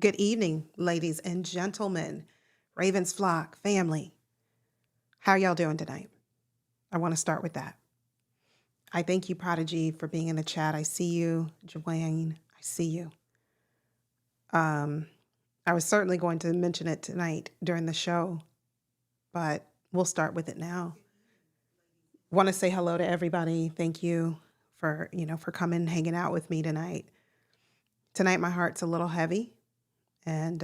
Good evening, ladies and gentlemen, Ravens flock family. How y'all doing tonight? I want to start with that. I thank you, Prodigy, for being in the chat. I see you, Joanne. I see you. Um, I was certainly going to mention it tonight during the show, but we'll start with it now. Want to say hello to everybody. Thank you for coming and hanging out with me tonight. Tonight, my heart's a little heavy, and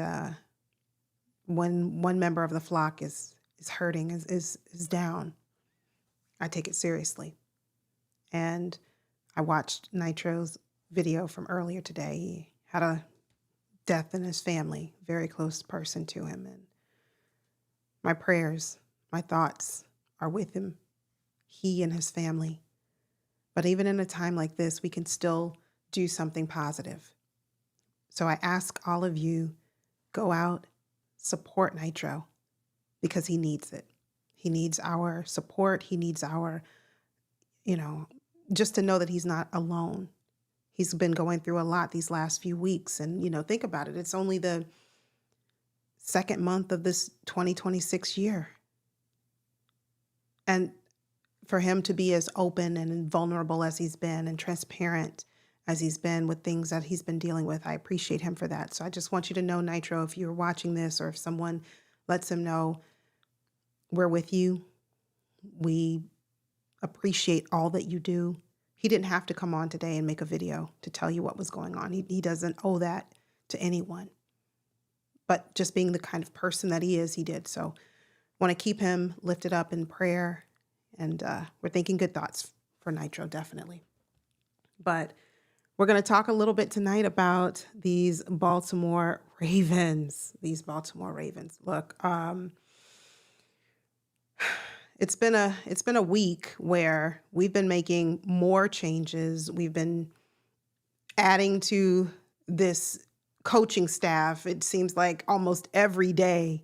when one member of the flock is hurting, is down, I take it seriously. And I watched Nitro's video from earlier today. He had a death in his family, very close person to him. And my prayers, my thoughts are with him, he and his family. But even in a time like this, we can still do something positive. So I ask all of you, go out, support Nitro, because he needs it. He needs our support. He needs our, just to know that he's not alone. He's been going through a lot these last few weeks. And, think about it. It's only the second month of this 2026 year. And for him to be as open and vulnerable as he's been and transparent as he's been with things that he's been dealing with, I appreciate him for that. So I just want you to know, Nitro, if you're watching this or if someone lets him know, we're with you. We appreciate all that you do. He didn't have to come on today and make a video to tell you what was going on. He doesn't owe that to anyone. But just being the kind of person that he is, he did. So want to keep him lifted up in prayer. And we're thinking good thoughts for Nitro, definitely. But we're going to talk a little bit tonight about these Baltimore Ravens. Look, it's been a week where we've been making more changes. We've been adding to this coaching staff. It seems like almost every day.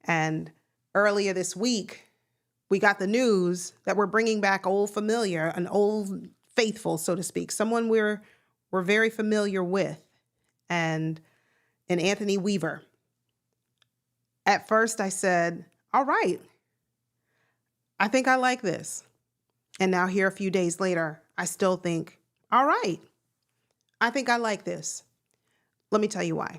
And earlier this week, we got the news that we're bringing back old familiar, an old faithful, so to speak, someone we're very familiar with, and Anthony Weaver. At first I said, all right, I think I like this. And now here a few days later, I still think, all right, I think I like this. Let me tell you why.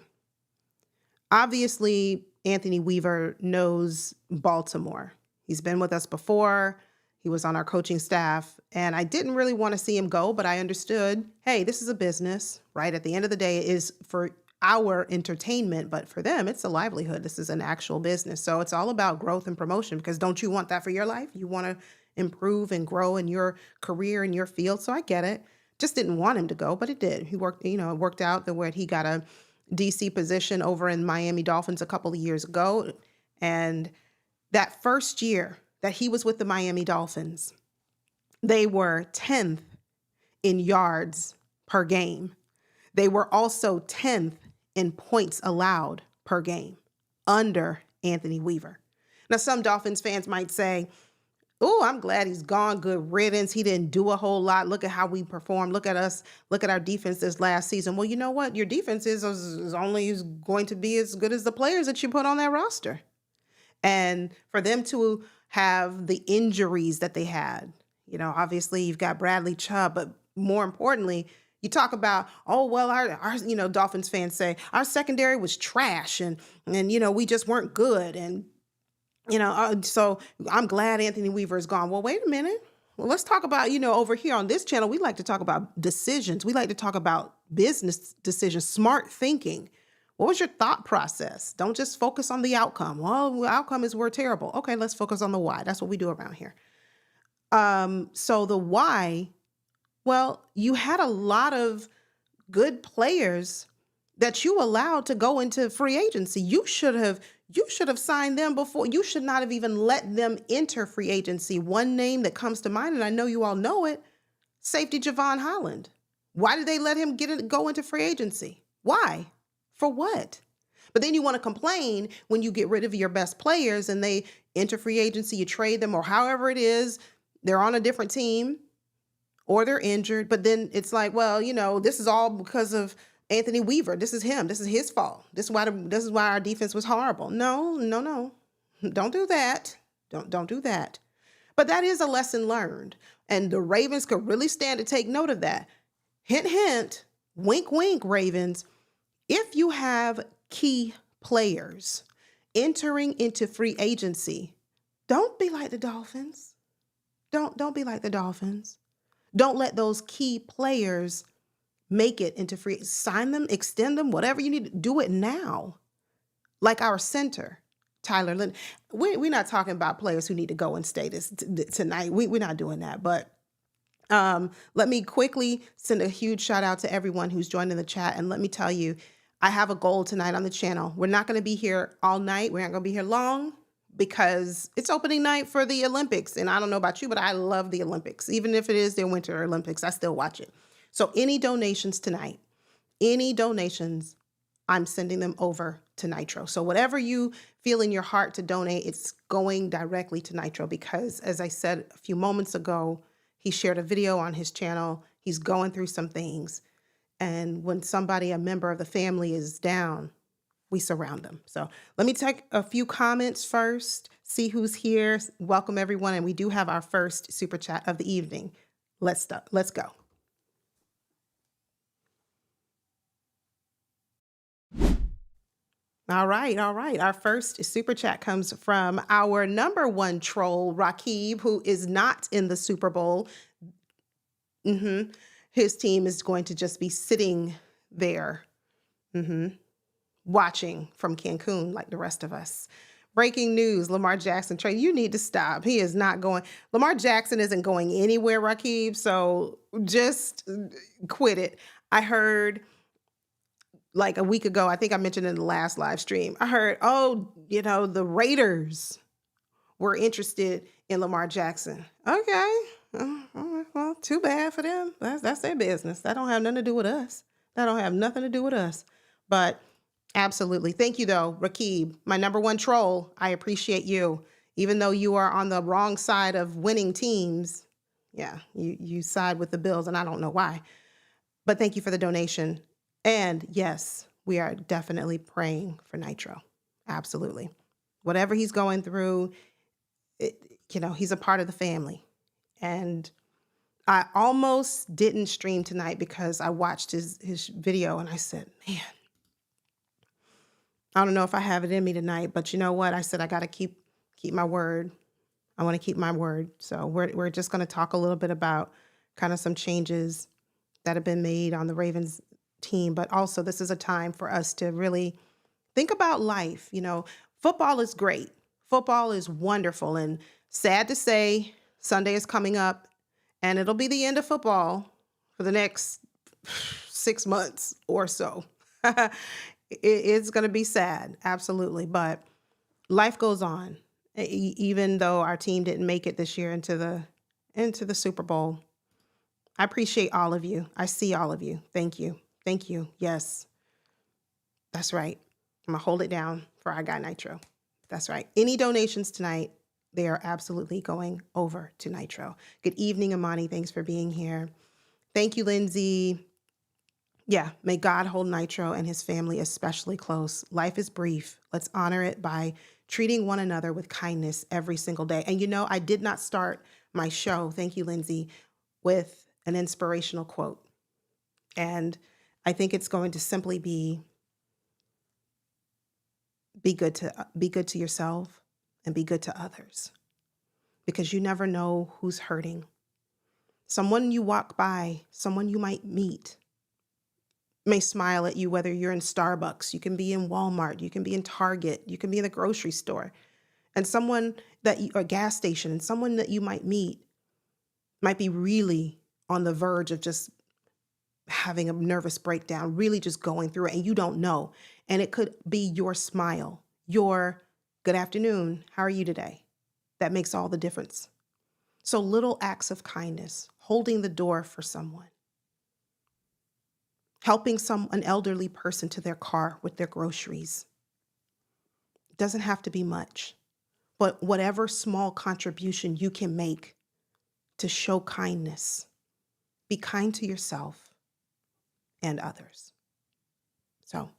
Obviously, Anthony Weaver knows Baltimore. He's been with us before. He was on our coaching staff, and I didn't really want to see him go, but I understood, hey, this is a business, right? At the end of the day, it is for our entertainment, but for them, it's a livelihood. This is an actual business. So it's all about growth and promotion, because don't you want that for your life? You want to improve and grow in your career, in your field. So I get it. Just didn't want him to go, but it did. He worked, it worked out the way he got a DC position over in Miami Dolphins a couple of years ago. And that first year that he was with the Miami Dolphins, they were 10th in yards per game. They were also 10th in points allowed per game, under Anthony Weaver. Now, some Dolphins fans might say, oh, I'm glad he's gone. Good riddance. He didn't do a whole lot. Look at how we performed. Look at us. Look at our defense this last season. Well, you know what? Your defense is only going to be as good as the players that you put on that roster. And for them to have the injuries that they had, obviously you've got Bradley Chubb, but more importantly, you talk about, oh, well, our Dolphins fans say our secondary was trash and we just weren't good. And, so I'm glad Anthony Weaver is gone. Well, wait a minute. Well, let's talk about, over here on this channel, we like to talk about decisions. We like to talk about business decisions, smart thinking. What was your thought process? Don't just focus on the outcome. Well, the outcome is we're terrible. Okay, let's focus on the why. That's what we do around here. So the why, well, you had a lot of good players that you allowed to go into free agency. You should have signed them before. You should not have even let them enter free agency. One name that comes to mind, and I know you all know it, safety Javon Holland. Why did they let him go into free agency? Why? For what? But then you want to complain when you get rid of your best players and they enter free agency, you trade them, or however it is, they're on a different team or they're injured. But then it's like, well, this is all because of Anthony Weaver, this is him. This is his fault. This is why our defense was horrible. No, no, no. Don't do that. Don't do that. But that is a lesson learned. And the Ravens could really stand to take note of that. Hint, hint, wink, wink, Ravens. If you have key players entering into free agency, don't be like the Dolphins. Don't be like the Dolphins. Don't let those key players make it into free. Sign them, extend them, whatever you need to do it now. Like our center, Tyler Linden. We're not talking about players who need to go and stay tonight. We're not doing that. But let me quickly send a huge shout out to everyone who's joined in the chat. And let me tell you, I have a goal tonight on the channel. We're not going to be here all night. We're not going to be here long because it's opening night for the Olympics. And I don't know about you, but I love the Olympics. Even if it is their Winter Olympics, I still watch it. So any donations tonight, I'm sending them over to Nitro. So whatever you feel in your heart to donate, it's going directly to Nitro because, as I said a few moments ago, he shared a video on his channel. He's going through some things. And when a member of the family is down, we surround them. So let me take a few comments first, see who's here. Welcome, everyone. And we do have our first super chat of the evening. Let's go. All right. Our first super chat comes from our number one troll, Rakib, who is not in the Super Bowl. His team is going to just be sitting there, watching from Cancun like the rest of us. Breaking news, Lamar Jackson trade. You need to stop. He is not going. Lamar Jackson isn't going anywhere, Rakib, so just quit it. I heard like a week ago, I think I mentioned in the last live stream, I heard, the Raiders were interested in Lamar Jackson. Okay. Well, too bad for them. That's their business. That don't have nothing to do with us. But absolutely. Thank you, though, Rakib, my number one troll. I appreciate you. Even though you are on the wrong side of winning teams, yeah, you side with the Bills, and I don't know why. But thank you for the donation. And yes, we are definitely praying for Nitro. Absolutely. Whatever he's going through, he's a part of the family. And I almost didn't stream tonight because I watched his video and I said, man, I don't know if I have it in me tonight, but you know what? I said, I got to keep my word. I want to keep my word. So we're just going to talk a little bit about kind of some changes that have been made on the Ravens team, but also this is a time for us to really think about life. Football is great. Football is wonderful, and sad to say, Sunday is coming up and it'll be the end of football for the next 6 months or so. It's going to be sad. Absolutely. But life goes on. Even though our team didn't make it this year into the Super Bowl, I appreciate all of you. I see all of you. Thank you. Thank you. Yes, that's right. I'm going to hold it down for our guy Nitro. That's right. Any donations tonight, they are absolutely going over to Nitro. Good evening, Amani. Thanks for being here. Thank you, Lindsay. Yeah, may God hold Nitro and his family especially close. Life is brief. Let's honor it by treating one another with kindness every single day. And I did not start my show, thank you, Lindsay, with an inspirational quote. And I think it's going to simply be good to yourself and be good to others, because you never know who's hurting. Someone you walk by, someone you might meet may smile at you, whether you're in Starbucks, you can be in Walmart, you can be in Target, you can be in the grocery store, and or gas station, and someone that you might meet might be really on the verge of just having a nervous breakdown, really just going through it, and you don't know. And it could be your smile, your good afternoon, how are you today? That makes all the difference. So little acts of kindness, holding the door for someone, helping an elderly person to their car with their groceries. It doesn't have to be much, but whatever small contribution you can make to show kindness, be kind to yourself and others. So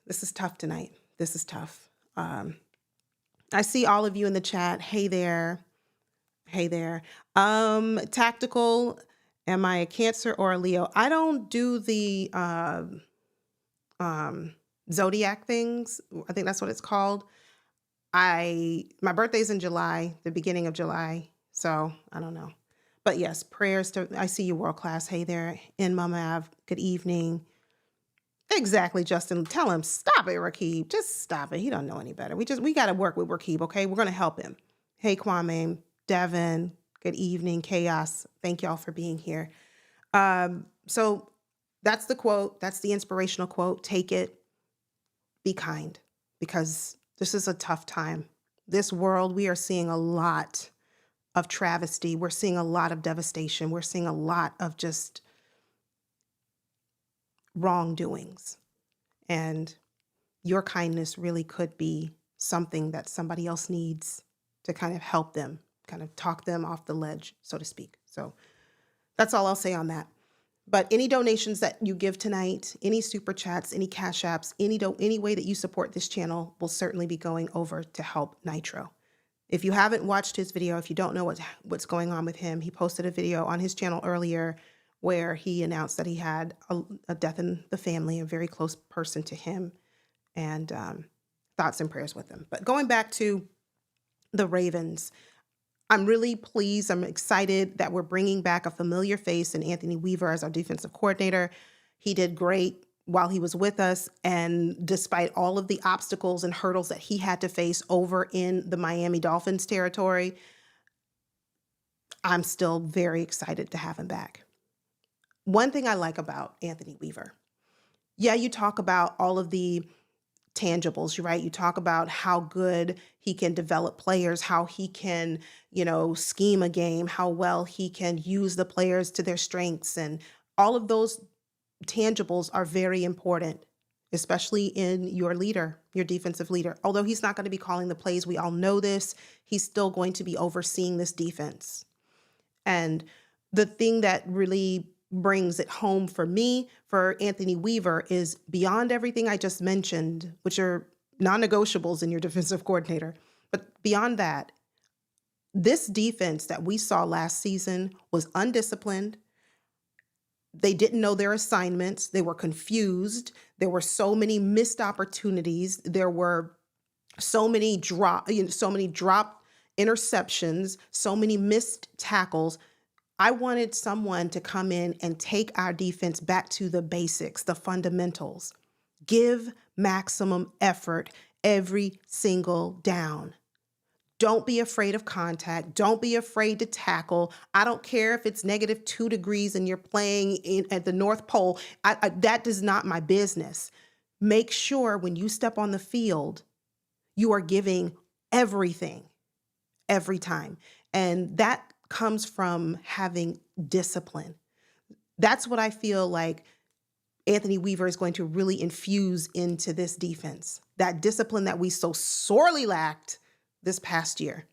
this is tough tonight. This is tough. I see all of you in the chat. Hey there. Hey there. Tactical. Am I a Cancer or a Leo? I don't do the zodiac things. I think that's what it's called. My birthday's in July, the beginning of July. So I don't know. But yes, prayers to, I see you, world class. Hey there, in Mama Av. Good evening. Exactly, Justin. Tell him, stop it, Rakib. Just stop it. He don't know any better. We got to work with Rakib, okay? We're going to help him. Hey, Kwame, Devin, good evening, Chaos. Thank y'all for being here. So that's the quote. That's the inspirational quote. Take it. Be kind, because this is a tough time. This world, we are seeing a lot of travesty. We're seeing a lot of devastation. We're seeing a lot of just wrongdoings. And your kindness really could be something that somebody else needs to kind of help them, kind of talk them off the ledge, so to speak. So that's all I'll say on that. But any donations that you give tonight, any super chats, any cash apps, any way that you support this channel will certainly be going over to help Nitro. If you haven't watched his video, if you don't know what's going on with him, he posted a video on his channel earlier where he announced that he had a death in the family, a very close person to him, and thoughts and prayers with him. But going back to the Ravens, I'm really pleased. I'm excited that we're bringing back a familiar face in Anthony Weaver as our defensive coordinator. He did great while he was with us. And despite all of the obstacles and hurdles that he had to face over in the Miami Dolphins territory, I'm still very excited to have him back. One thing I like about Anthony Weaver, yeah, you talk about all of the tangibles, right? You talk about how good he can develop players, how he can, scheme a game, how well he can use the players to their strengths. And all of those tangibles are very important, especially in your leader, your defensive leader. Although he's not going to be calling the plays, we all know this, he's still going to be overseeing this defense. And the thing that really brings it home for me, for Anthony Weaver, is beyond everything I just mentioned, which are non-negotiables in your defensive coordinator. But beyond that, this defense that we saw last season was undisciplined. They didn't know their assignments. They were confused. There were so many missed opportunities. There were so many drop interceptions, so many missed tackles. I wanted someone to come in and take our defense back to the basics, the fundamentals. Give maximum effort every single down. Don't be afraid of contact. Don't be afraid to tackle. I don't care if it's -2 degrees and you're playing at the North Pole. That is not my business. Make sure when you step on the field, you are giving everything every time. And that comes from having discipline. That's what I feel like Anthony Weaver is going to really infuse into this defense. That discipline that we so sorely lacked this past year.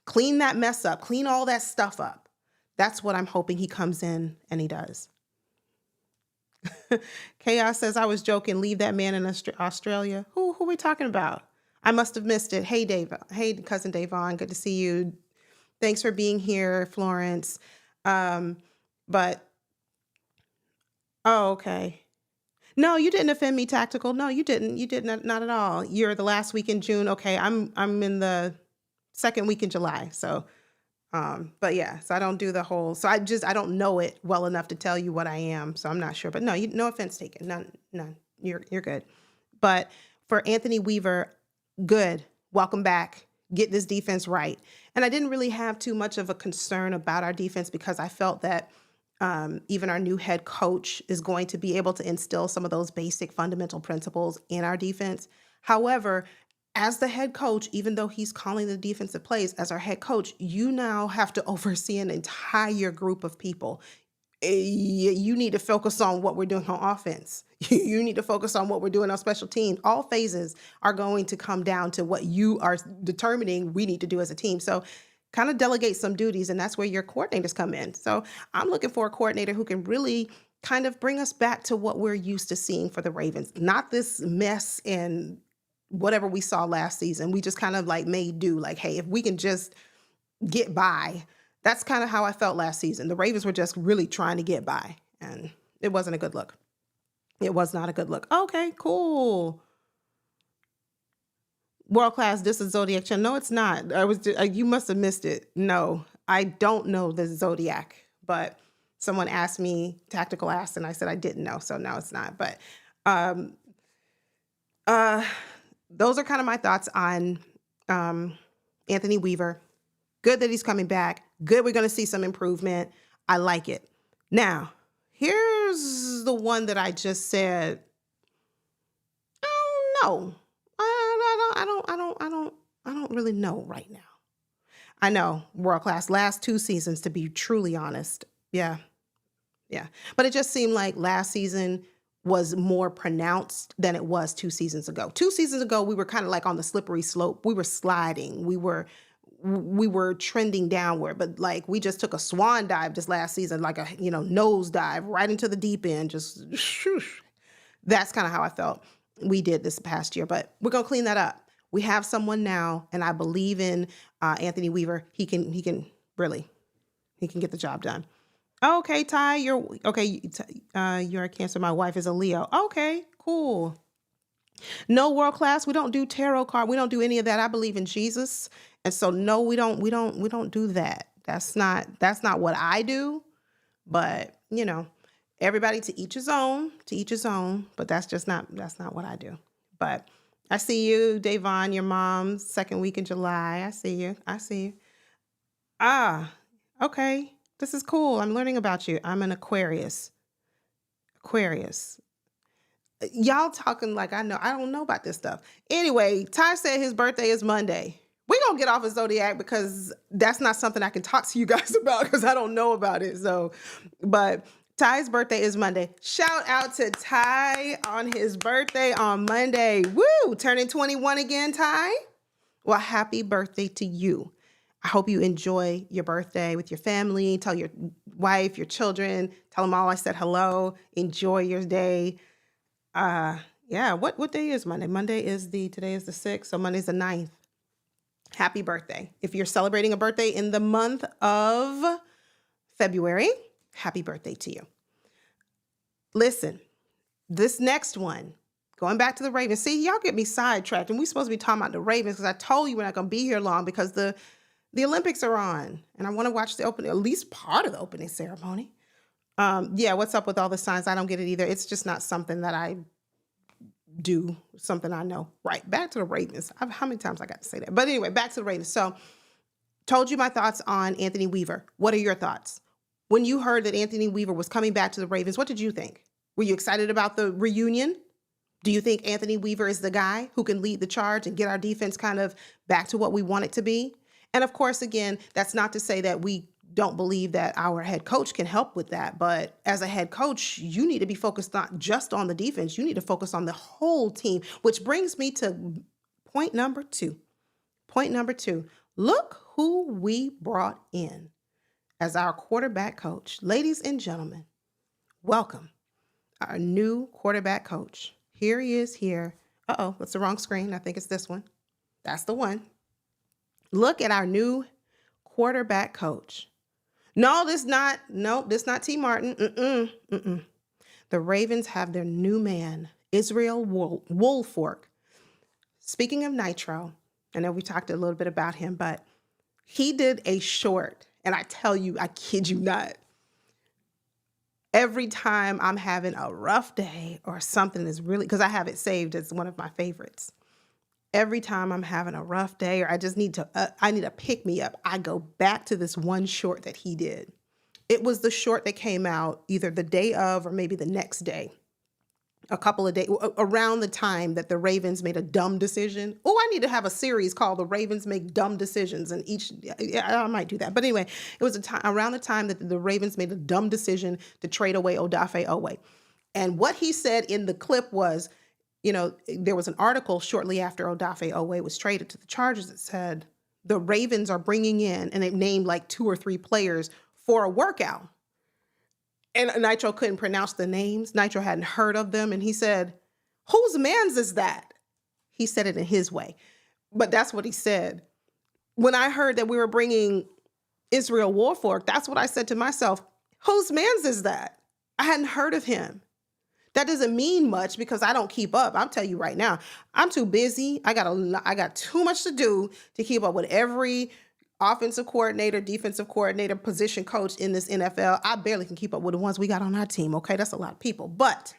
Clean that mess up. Clean all that stuff up. That's what I'm hoping he comes in and he does. Chaos says, I was joking. Leave that man in Australia. Who are we talking about? I must have missed it. Hey, Dave. Hey, cousin Davon. Good to see you. Thanks for being here, Florence. But, okay. No, you didn't offend me, Tactical. No, you didn't. You did not at all. You're the last week in June. Okay, I'm in the second week in July. So, but yeah, so I don't do the whole. So I don't know it well enough to tell you what I am. So I'm not sure. But no, no offense taken. None. You're good. But for Anthony Weaver, good. Welcome back. Get this defense right. And I didn't really have too much of a concern about our defense because I felt that even our new head coach is going to be able to instill some of those basic fundamental principles in our defense. However, as the head coach, even though he's calling the defensive plays, as our head coach, you now have to oversee an entire group of people. You need to focus on what we're doing on offense. You need to focus on what we're doing on special teams. All phases are going to come down to what you are determining we need to do as a team. So kind of delegate some duties, and that's where your coordinators come in. So I'm looking for a coordinator who can really kind of bring us back to what we're used to seeing for the Ravens, not this mess and whatever we saw last season. We just kind of like made do, like, hey, if we can just get by. That's kind of how I felt last season. The Ravens were just really trying to get by, and it wasn't a good look. It was not a good look. Okay, cool. World class, this is Zodiac channel. No, it's not. You must have missed it. No, I don't know the Zodiac, but someone asked me, tactical asked, and I said I didn't know. So no, it's not. But um, those are kind of my thoughts on Anthony Weaver. Good that he's coming back. Good we're going to see some improvement. I like it. Now, here's the one that I just said, I don't know. I don't really know right now. I know, world class, last 2 seasons, to be truly honest. Yeah. But it just seemed like last season was more pronounced than it was 2 seasons ago. 2 seasons ago, we were kind of like on the slippery slope. We were sliding. We were trending downward, but like we just took a swan dive this last season, like a, nose dive right into the deep end. Just that's kind of how I felt we did this past year, but we're going to clean that up. We have someone now, and I believe in Anthony Weaver. He can get the job done. Okay, Ty, you're a Cancer. My wife is a Leo. Okay, cool. No, world class. We don't do tarot card. We don't do any of that. I believe in Jesus, and so no, we don't do that. That's not what I do. But everybody to each his own. But that's not what I do. But I see you, Davon, your mom's second week in July. I see you. Ah, okay. This is cool. I'm learning about you. I'm an Aquarius. Y'all talking like I know. I don't know about this stuff. Anyway, Ty said his birthday is Monday. We're going to get off of Zodiac because that's not something I can talk to you guys about because I don't know about it. So, but Ty's birthday is Monday. Shout out to Ty on his birthday on Monday. Woo! Turning 21 again, Ty. Well, happy birthday to you. I hope you enjoy your birthday with your family. Tell your wife, your children, tell them all I said hello. Enjoy your day. What day is Monday? Today is the 6th, so Monday's the 9th. Happy birthday. If you're celebrating a birthday in the month of February, happy birthday to you. Listen, this next one, going back to the Ravens. See, y'all get me sidetracked, and we're supposed to be talking about the Ravens because I told you we're not going to be here long because the Olympics are on, and I want to watch at least part of the opening ceremony. What's up with all the signs? I don't get it either. It's just not something that I do, something I know. Right, back to the Ravens. How many times I got to say that? But anyway, back to the Ravens. So, told you my thoughts on Anthony Weaver. What are your thoughts? When you heard that Anthony Weaver was coming back to the Ravens, what did you think? Were you excited about the reunion? Do you think Anthony Weaver is the guy who can lead the charge and get our defense kind of back to what we want it to be? And of course, again, that's not to say that we don't believe that our head coach can help with that. But as a head coach, you need to be focused not just on the defense. You need to focus on the whole team, which brings me to point number 2. Look who we brought in as our quarterback coach. Ladies and gentlemen, welcome our new quarterback coach. Here he is here. Uh-oh, that's the wrong screen. I think it's this one. That's the one. Look at our new quarterback coach. No, this not T. Martin. The Ravens have their new man, Israel Woolfork. Speaking of Nitro, I know we talked a little bit about him, but he did a short, and I tell you, I kid you not, every time I'm having a rough day or something is really, because I have it saved as one of my favorites. Every time I'm having a rough day or I just need a pick me up, I go back to this one short that he did. It was the short that came out either the day of or maybe the next day, a couple of days around the time that the Ravens made a dumb decision. Oh, I need to have a series called The Ravens Make Dumb Decisions, and I might do that. But anyway, it was around the time that the Ravens made a dumb decision to trade away Odafe Oweh. And what he said in the clip was, there was an article shortly after Odafe Oweh was traded to the Chargers that said the Ravens are bringing in, and it named like 2 or 3 players for a workout. And Nitro couldn't pronounce the names. Nitro hadn't heard of them. And he said, whose man's is that? He said it in his way. But that's what he said. When I heard that we were bringing Israel Woolfork, that's what I said to myself. Whose man's is that? I hadn't heard of him. That doesn't mean much because I don't keep up. I'll tell you right now, I'm too busy. I got too much to do to keep up with every offensive coordinator, defensive coordinator, position coach in this NFL. I barely can keep up with the ones we got on our team. Okay, that's a lot of people. But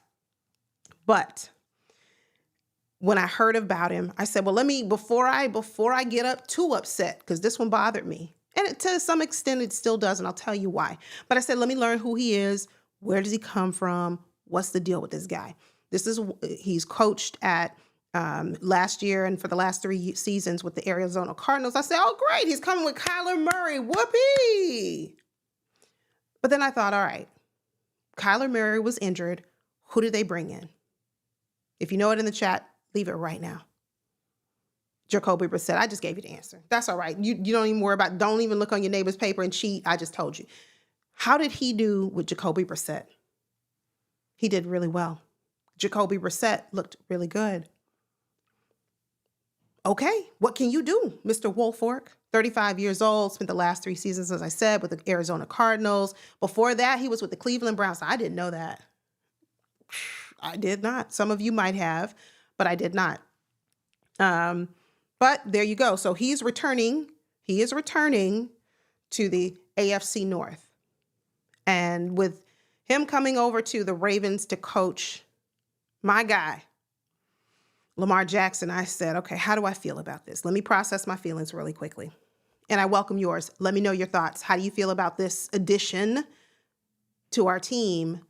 when I heard about him, I said, well, let me, before I get up too upset, because this one bothered me. And to some extent, it still does, and I'll tell you why. But I said, let me learn who he is. Where does he come from? What's the deal with this guy? He's coached at last year and for the last 3 seasons with the Arizona Cardinals. I said, oh, great. He's coming with Kyler Murray. Whoopee. But then I thought, all right, Kyler Murray was injured. Who did they bring in? If you know it in the chat, leave it right now. Jacoby Brissett. I just gave you the answer. That's all right. You don't even worry about, don't even look on your neighbor's paper and cheat. I just told you. How did he do with Jacoby Brissett? He did really well. Jacoby Brissett looked really good. Okay, what can you do, Mr. Woolfork? 35 years old, spent the last 3 seasons, as I said, with the Arizona Cardinals. Before that, he was with the Cleveland Browns. I didn't know that. I did not. Some of you might have, but I did not. But there you go. So he is returning to the AFC North. And with him coming over to the Ravens to coach my guy, Lamar Jackson, I said, okay, how do I feel about this? Let me process my feelings really quickly. And I welcome yours. Let me know your thoughts. How do you feel about this addition to our team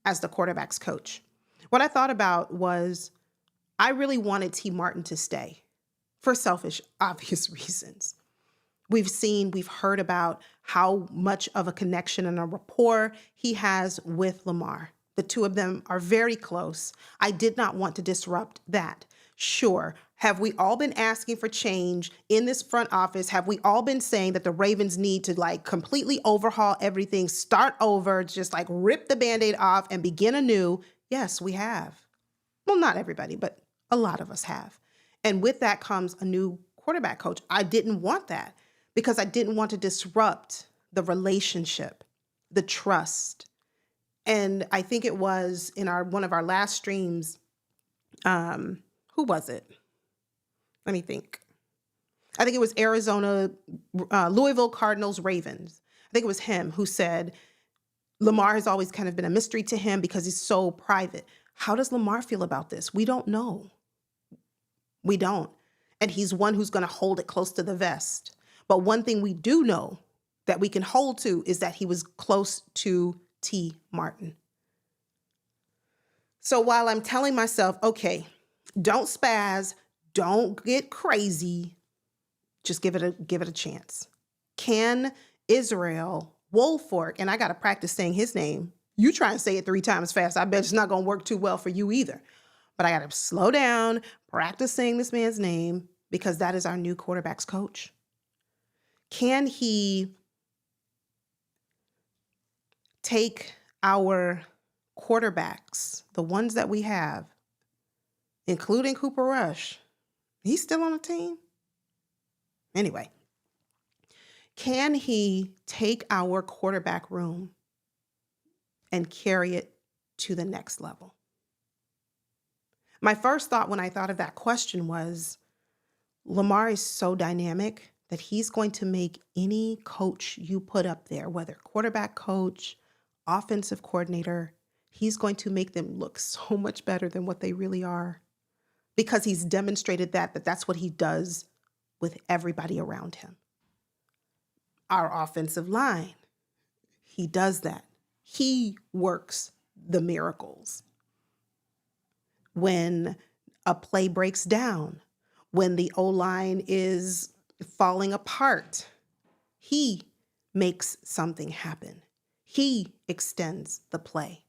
as the quarterback's coach? What I thought about was I really wanted T. Martin to stay for selfish, obvious reasons. We've heard about how much of a connection and a rapport he has with Lamar. The two of them are very close. I did not want to disrupt that. Sure. Have we all been asking for change in this front office? Have we all been saying that the Ravens need to completely overhaul everything, start over, just rip the Band-Aid off and begin anew? Yes, we have. Well, not everybody, but a lot of us have. And with that comes a new quarterback coach. I didn't want that because I didn't want to disrupt the relationship, the trust. And I think it was in one of our last streams. Who was it? Let me think. I think it was Louisville Cardinals Ravens. I think it was him who said Lamar has always kind of been a mystery to him because he's so private. How does Lamar feel about this? We don't know. We don't. And he's one who's going to hold it close to the vest. But one thing we do know that we can hold to is that he was close to T. Martin. So while I'm telling myself, okay, don't spaz, don't get crazy, just give it a chance. Can Israel Woolfork, and I got to practice saying his name. You try and say it 3 times fast. I bet it's not going to work too well for you either. But I got to slow down, practice saying this man's name because that is our new quarterback's coach. Can he take our quarterbacks, the ones that we have, including Cooper Rush? He's still on the team? Anyway, can he take our quarterback room and carry it to the next level? My first thought when I thought of that question was, Lamar is so dynamic that he's going to make any coach you put up there, whether quarterback coach, offensive coordinator, he's going to make them look so much better than what they really are because he's demonstrated that that's what he does with everybody around him. Our offensive line, he does that. He works the miracles. When a play breaks down, when the O-line is falling apart, he makes something happen. He extends the play.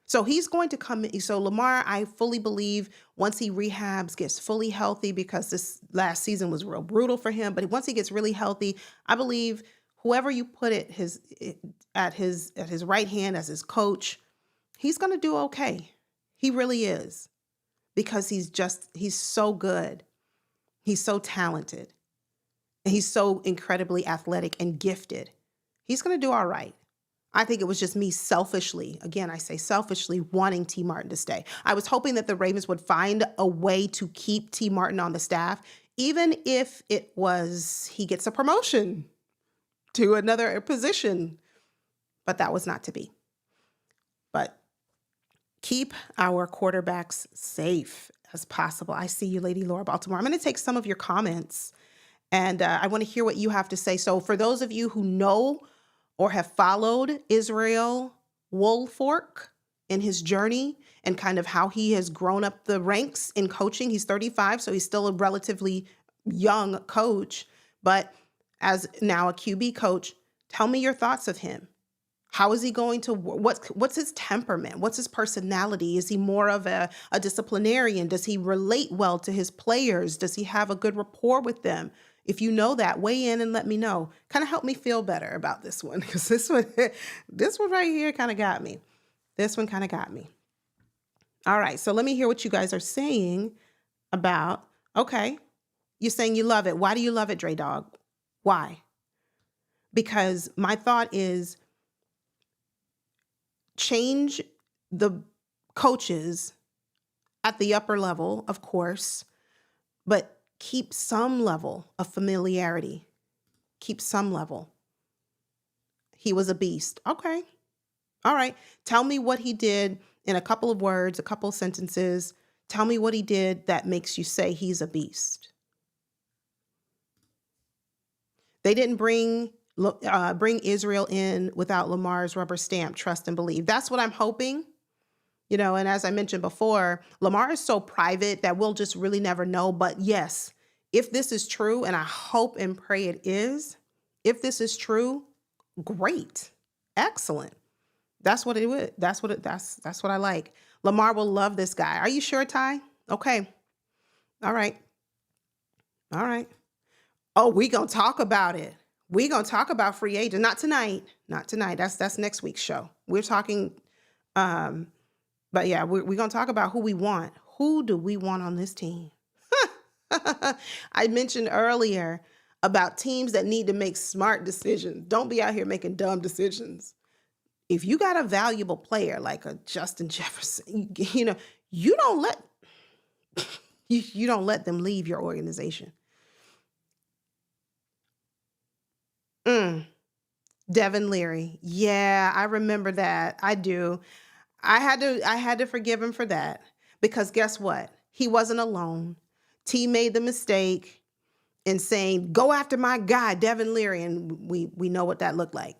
So he's going to come in. So Lamar, I fully believe once he rehabs, gets fully healthy, because this last season was real brutal for him, but once he gets really healthy, I believe whoever you put at his right hand as his coach, he's going to do okay. He really is, because he's so good. He's so talented. And he's so incredibly athletic and gifted. He's going to do all right. I think it was just me selfishly, again, I say selfishly, wanting T. Martin to stay. I was hoping that the Ravens would find a way to keep T. Martin on the staff, even if it was he gets a promotion to another position. But that was not to be. But keep our quarterbacks safe as possible. I see you, Lady Laura Baltimore. I'm going to take some of your comments, and I want to hear what you have to say. So for those of you who know or have followed Israel Woolfork in his journey and kind of how he has grown up the ranks in coaching, he's 35, so he's still a relatively young coach, but as now a QB coach, tell me your thoughts of him. How is he going to, what's his temperament? What's his personality? Is he more of a disciplinarian? Does he relate well to his players? Does he have a good rapport with them? If you know that, weigh in and let me know. Kind of help me feel better about this one, because this one right here kind of got me. This one kind of got me. All right, so let me hear what you guys are saying about, okay, you're saying you love it. Why do you love it, Dre Dog? Why? Because my thought is, change the coaches at the upper level, of course, but keep some level of familiarity. Keep some level. He was a beast. Okay. All right. Tell me what he did in a couple of words, a couple of sentences. Tell me what he did that makes you say he's a beast. They didn't bring Israel in without Lamar's rubber stamp, trust and believe. That's what I'm hoping. You know, and as I mentioned before, Lamar is so private that we'll just really never know. But yes, if this is true, and I hope and pray it is, if this is true, great, excellent. That's what it would. That's what I like. Lamar will love this guy. Are you sure, Ty? Okay. All right. All right. Oh, we gonna talk about it. We gonna talk about free agent. Not tonight. Not tonight. That's next week's show. We're talking. But yeah, we're gonna talk about who we want. Who do we want on this team? I mentioned earlier about teams that need to make smart decisions. Don't be out here making dumb decisions. If you got a valuable player like a Justin Jefferson, you know, you don't let them leave your organization. Devin Leary. Yeah, I remember that. I do. I had to forgive him for that, because guess what? He wasn't alone. T made the mistake in saying, go after my guy, Devin Leary. And we know what that looked like.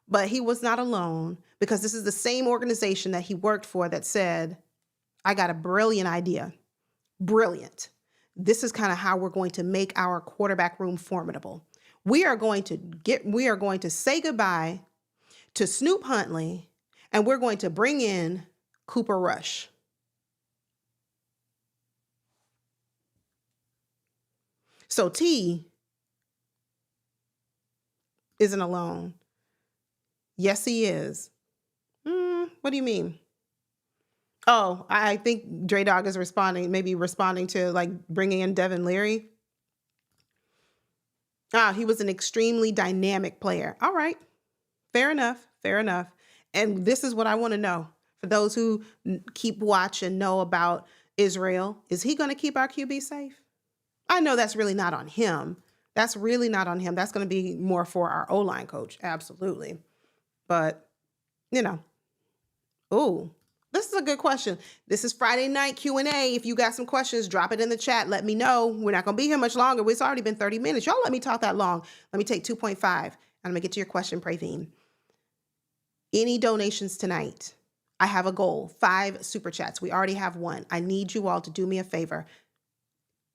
But he was not alone, because this is the same organization that he worked for that said, I got a brilliant idea. Brilliant. This is kind of how we're going to make our quarterback room formidable. We are going to say goodbye to Snoop Huntley, and we're going to bring in Cooper Rush. So T isn't alone. Yes, he is. What do you mean? Oh, I think Dre Dog is maybe responding to like bringing in Devin Leary. He was an extremely dynamic player. All right. Fair enough. Fair enough. And this is what I want to know. For those who keep watch and know about Israel, is he going to keep our QB safe? I know that's really not on him. That's really not on him. That's going to be more for our O-line coach. Absolutely. But, you know, this is a good question. This is Friday night Q&A. If you got some questions, drop it in the chat. Let me know. We're not going to be here much longer. It's already been 30 minutes. Y'all let me talk that long. Let me take 2.5. I'm going to get to your question, Praveen. Any donations tonight? I have a goal, 5 super chats. We already have 1. I need you all to do me a favor.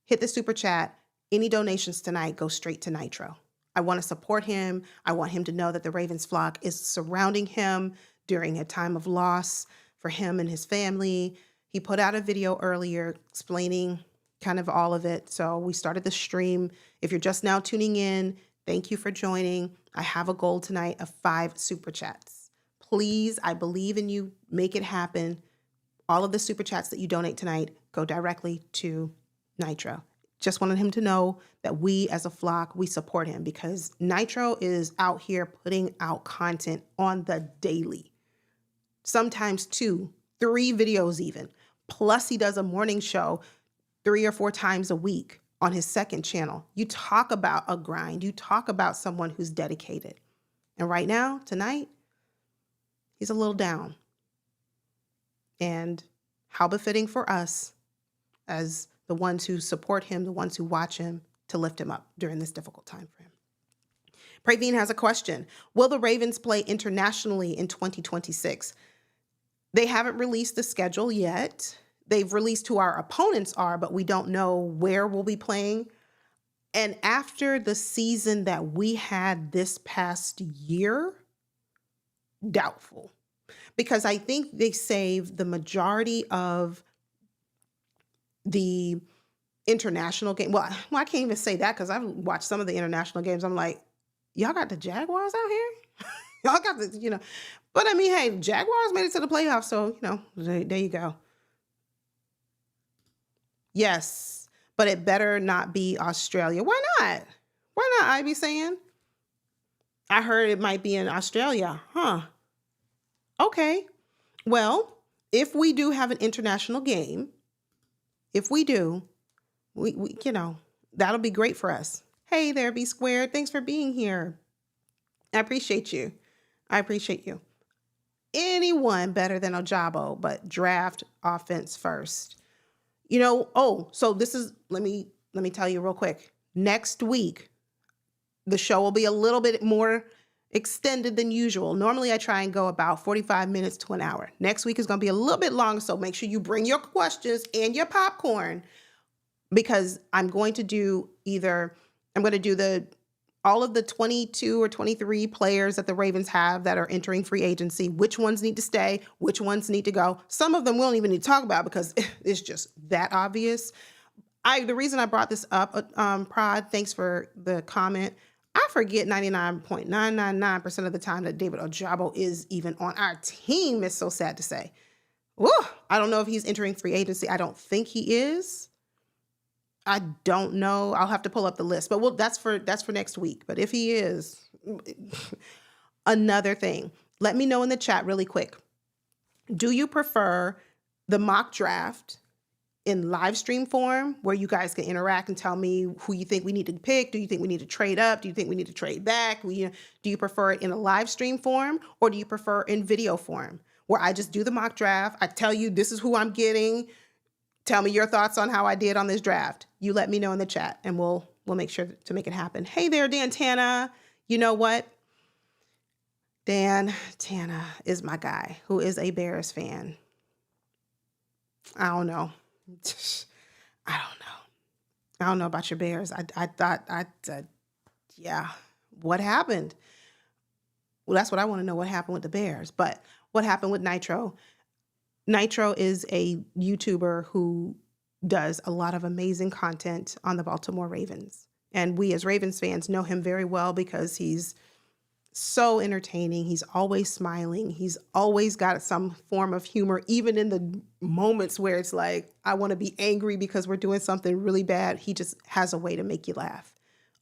Hit the super chat. Any donations tonight go straight to Nitro. I want to support him. I want him to know that the Ravens flock is surrounding him during a time of loss for him and his family. He put out a video earlier explaining kind of all of it. So we started the stream. If you're just now tuning in, Thank you for joining. I have a goal tonight of 5 super chats. Please, I believe in you. Make it happen. All of the super chats that you donate tonight go directly to Nitro. Just wanted him to know that we as a flock, we support him because Nitro is out here putting out content on the daily. Sometimes 2, 3 videos even. Plus he does a morning show 3 or 4 times a week on his second channel. You talk about a grind. You talk about someone who's dedicated. And right now, tonight, he's a little down. And how befitting for us as the ones who support him, the ones who watch him, to lift him up during this difficult time for him. Praveen has a question. Will the Ravens play internationally in 2026? They haven't released the schedule yet. They've released who our opponents are, but we don't know where we'll be playing. And after the season that we had this past year, doubtful. Because I think they saved the majority of the international game. Well, I can't even say that because I've watched some of the international games. I'm like, y'all got the Jaguars out here? Y'all got the, But I mean, hey, Jaguars made it to the playoffs. So, there you go. Yes, but it better not be Australia. Why not? Why not, I be saying? I heard it might be in Australia. Huh. Okay. Well, if we do have an international game, if we do, we that'll be great for us. Hey there, B Squared. Thanks for being here. I appreciate you. Anyone better than Ojabo, but draft offense first. So this is, let me tell you real quick. Next week, the show will be a little bit more extended than usual. Normally I try and go about 45 minutes to an hour. Next week is going to be a little bit longer, so make sure you bring your questions and your popcorn because I'm going to do all of the 22 or 23 players that the Ravens have that are entering free agency, which ones need to stay, which ones need to go. Some of them we don't even need to talk about because it's just that obvious. The reason I brought this up, Prod, thanks for the comment. I forget 99.999% of the time that David Ojabo is even on our team. It's so sad to say. Woo, I don't know if he's entering free agency. I don't think he is. I don't know. I'll have to pull up the list, but that's for next week. But if he is, another thing, let me know in the chat really quick. Do you prefer the mock draft in live stream form where you guys can interact and tell me who you think we need to pick? Do you think we need to trade up? Do you think we need to trade back? Do you prefer it in a live stream form or do you prefer in video form where I just do the mock draft? I tell you, this is who I'm getting. Tell me your thoughts on how I did on this draft. You let me know in the chat and we'll make sure to make it happen. Hey there, Dan Tana. You know what? Dan Tana is my guy who is a Bears fan. I don't know. I don't know about your Bears. I said, yeah, what happened? Well, that's what I want to know. What happened with the Bears? But what happened with Nitro? Nitro is a YouTuber who does a lot of amazing content on the Baltimore Ravens. And we as Ravens fans know him very well because he's so entertaining. He's always smiling. He's always got some form of humor, even in the moments where it's like, I want to be angry because we're doing something really bad. He just has a way to make you laugh,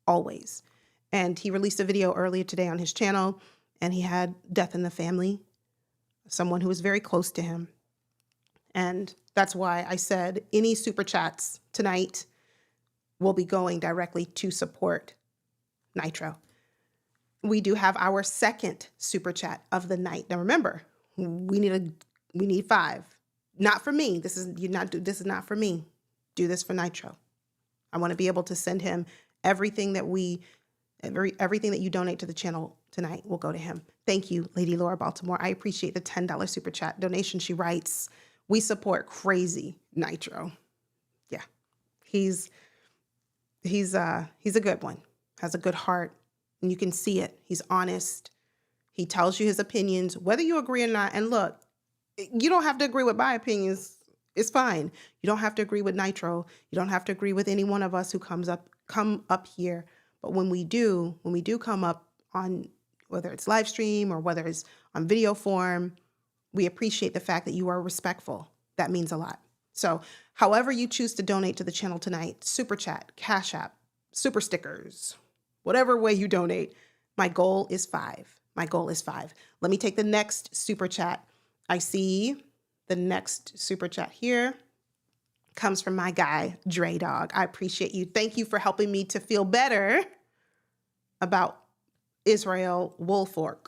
always. And he released a video earlier today on his channel, and he had death in the family, someone who was very close to him. And that's why I said any super chats tonight will be going directly to support Nitro. We do have our second super chat of the night. Now remember, we need 5. Not for me. This is not for me. Do this for Nitro. I want to be able to send him everything that you donate to the channel tonight will go to him. Thank you, Lady Laura Baltimore. I appreciate the $10 super chat donation. She writes, we support crazy Nitro. Yeah. He's a good one. Has a good heart. And you can see it. He's honest. He tells you his opinions, whether you agree or not. And look, you don't have to agree with my opinions. It's fine. You don't have to agree with Nitro. You don't have to agree with any one of us who come up here. But when we do come up on, whether it's live stream or whether it's on video form, we appreciate the fact that you are respectful. That means a lot. So however you choose to donate to the channel tonight, Super Chat, Cash App, Super Stickers, whatever way you donate, my goal is 5. My goal is 5. Let me take the next Super Chat. I see the next Super Chat here comes from my guy, Dre Dog. I appreciate you. Thank you for helping me to feel better about Israel Woolfork.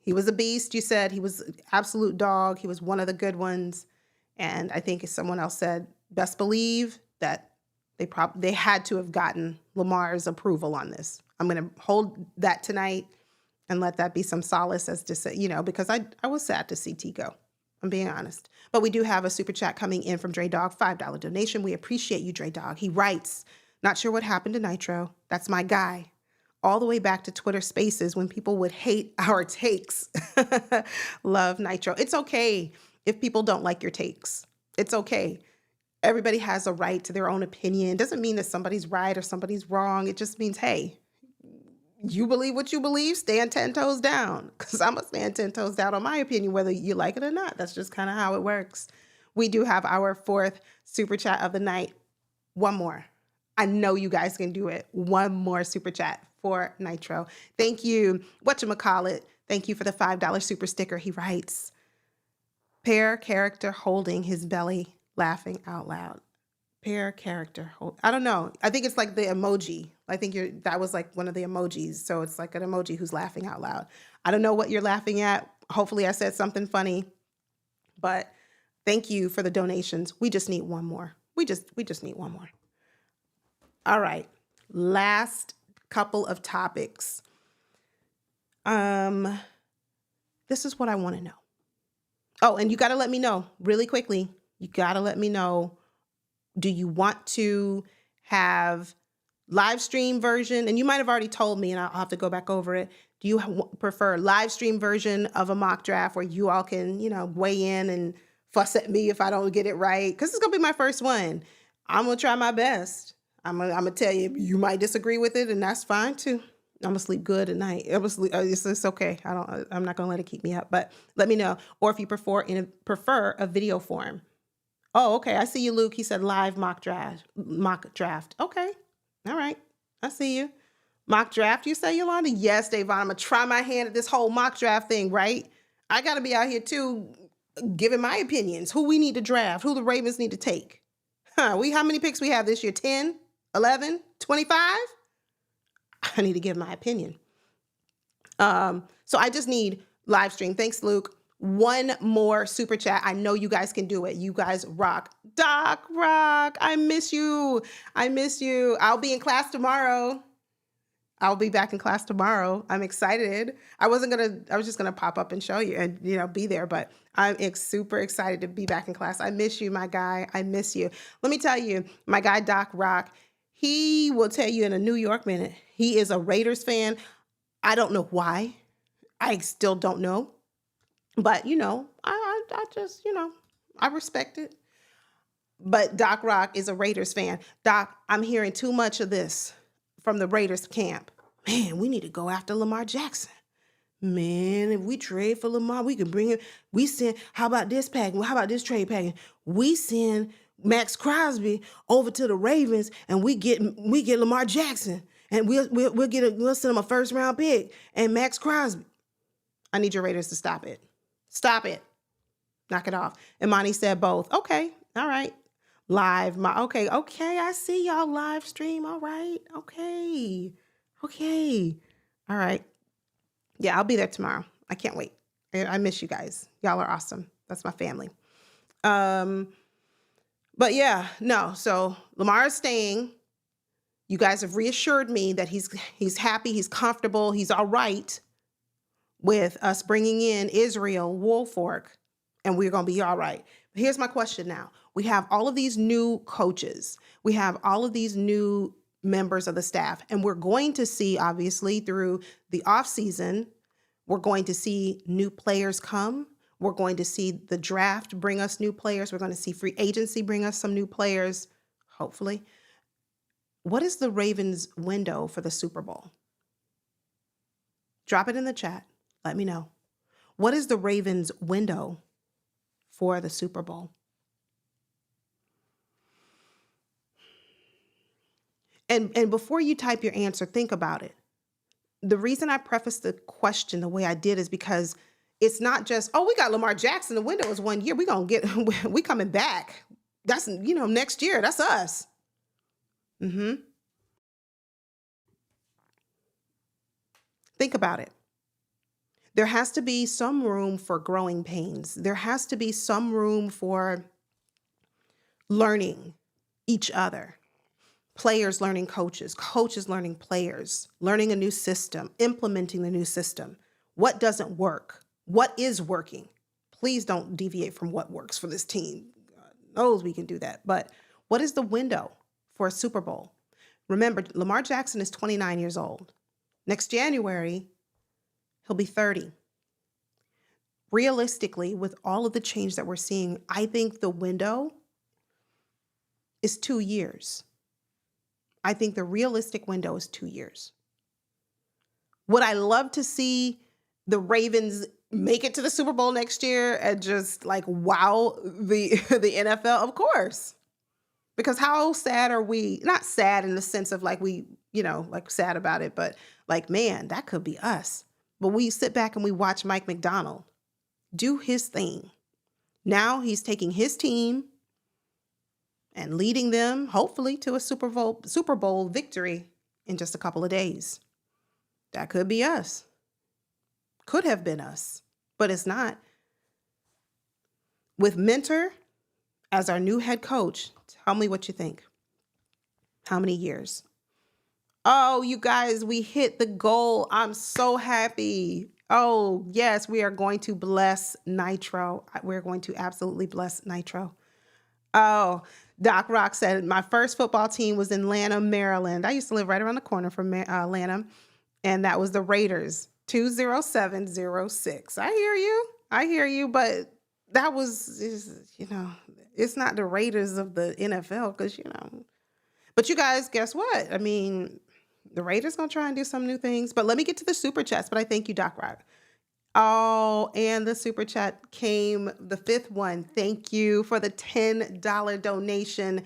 He was a beast, you said. He was an absolute dog. He was one of the good ones. And I think, as someone else said, best believe that they had to have gotten Lamar's approval on this. I'm going to hold that tonight and let that be some solace as to say, because I was sad to see T go. I'm being honest. But we do have a super chat coming in from Dre Dog, $5 donation. We appreciate you, Dre Dog. He writes, not sure what happened to Nitro. That's my guy. All the way back to Twitter Spaces when people would hate our takes. Love Nitro. It's okay if people don't like your takes. It's okay. Everybody has a right to their own opinion. It doesn't mean that somebody's right or somebody's wrong. It just means, hey, you believe what you believe, stand 10 toes down. Because I'm going to stand 10 toes down on my opinion, whether you like it or not. That's just kind of how it works. We do have our 4th super chat of the night. One more. I know you guys can do it. One more super chat for Nitro. Thank you. Whatchamacallit. Thank you for the $5 super sticker. He writes, pair character holding his belly, laughing out loud. Pair character. I don't know. I think it's like the emoji. I think that was like one of the emojis. So it's like an emoji who's laughing out loud. I don't know what you're laughing at. Hopefully I said something funny, but thank you for the donations. We just need one more. We just need one more. All right. Last couple of topics. This is what I want to know. Oh, and you got to let me know really quickly. You got to let me know. Do you want to have live stream version? And you might have already told me, and I'll have to go back over it. Do you prefer live stream version of a mock draft where you all can, weigh in and fuss at me if I don't get it right? Because it's going to be my first one. I'm going to try my best. I'm gonna tell you, you might disagree with it, and that's fine too. I'm gonna sleep good at night. It's okay. I'm not gonna let it keep me up. But let me know. Or if you prefer a video form. Oh, okay. I see you, Luke. He said live mock draft. Okay. All right. I see you. Mock draft, you say, Yolanda? Yes, Davon. I'm gonna try my hand at this whole mock draft thing, right? I gotta be out here too, giving my opinions. Who we need to draft, who the Ravens need to take. How many picks we have this year? 10? 11, 25? I need to give my opinion. So I just need live stream. Thanks, Luke. One more super chat. I know you guys can do it. You guys rock. Doc Rock, I miss you. I'll be in class tomorrow. I'll be back in class tomorrow. I'm excited. I was just going to pop up and show you and, be there, but I'm super excited to be back in class. I miss you, my guy. I miss you. Let me tell you, my guy, Doc Rock, he will tell you in a New York minute. He is a Raiders fan. I don't know why. I still don't know. But, I just, I respect it. But Doc Rock is a Raiders fan. Doc, I'm hearing too much of this from the Raiders camp. Man, we need to go after Lamar Jackson. Man, if we trade for Lamar, we can bring him. How about this package? How about this trade package? We send Max Crosby over to the Ravens, and we get Lamar Jackson, and we'll send him a first round pick and Max Crosby. I need your Raiders to stop it. Stop it. Knock it off. Imani said both. Okay. All right. Live. Okay. I see y'all live stream. All right. Okay. All right. Yeah, I'll be there tomorrow. I can't wait. I miss you guys. Y'all are awesome. That's my family. But yeah, no. So Lamar is staying. You guys have reassured me that he's happy, he's comfortable, he's all right with us bringing in Israel Woolfork, and we're going to be all right. But here's my question now. We have all of these new coaches. We have all of these new members of the staff, and we're going to see, obviously, through the off season, we're going to see new players come. We're going to see the draft bring us new players. We're going to see free agency bring us some new players, hopefully. What is the Ravens window for the Super Bowl? Drop it in the chat. Let me know. What is the Ravens window for the Super Bowl? And before you type your answer, think about it. The reason I prefaced the question the way I did is because it's not just, oh, we got Lamar Jackson. The window is 1 year. We gonna get, we coming back. That's, next year. That's us. Think about it. There has to be some room for growing pains. There has to be some room for learning each other. Players learning coaches, coaches learning players, learning a new system, implementing the new system. What doesn't work? What is working? Please don't deviate from what works for this team. God knows we can do that. But what is the window for a Super Bowl? Remember, Lamar Jackson is 29 years old. Next January, he'll be 30. Realistically, with all of the change that we're seeing, I think the window is 2 years. I think the realistic window is 2 years. Would I love to see the Ravens make it to the Super Bowl next year and just like wow the NFL? Of course. Because how sad are we? Not sad in the sense of like we, like sad about it, but like, man, that could be us. But we sit back and we watch Mike McDonald do his thing. Now he's taking his team and leading them, hopefully, to a Super Bowl victory in just a couple of days. That could be us. Could have been us, but it's not. With Mentor as our new head coach, tell me what you think. How many years? Oh, you guys, we hit the goal. I'm so happy. Oh, yes, we are going to bless Nitro. We're going to absolutely bless Nitro. Oh, Doc Rock said, my first football team was in Lanham, Maryland. I used to live right around the corner from Lanham, and that was the Raiders, 20706. I hear you, but that was, it's not the Raiders of the NFL because, But you guys, guess what? I mean, the Raiders going to try and do some new things, but let me get to the super chats, but I thank you, Doc Rock. Oh, and the super chat came, the fifth one. Thank you for the $10 donation.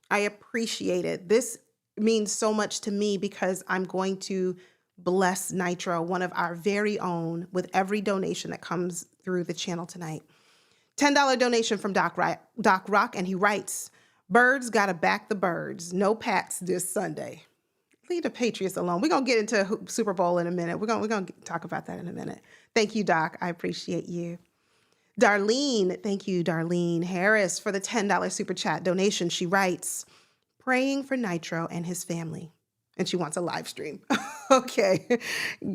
I appreciate it. This means so much to me because I'm going to bless Nitro, one of our very own, with every donation that comes through the channel tonight. $10 donation from Doc Rock, and he writes, birds gotta back the birds. No Pats this Sunday. Leave the Patriots alone. We're going to get into Super Bowl in a minute. We're going to talk about that in a minute. Thank you, Doc. I appreciate you. Darlene, thank you, Darlene Harris, for the $10 super chat donation. She writes, praying for Nitro and his family. And she wants a live stream. Okay.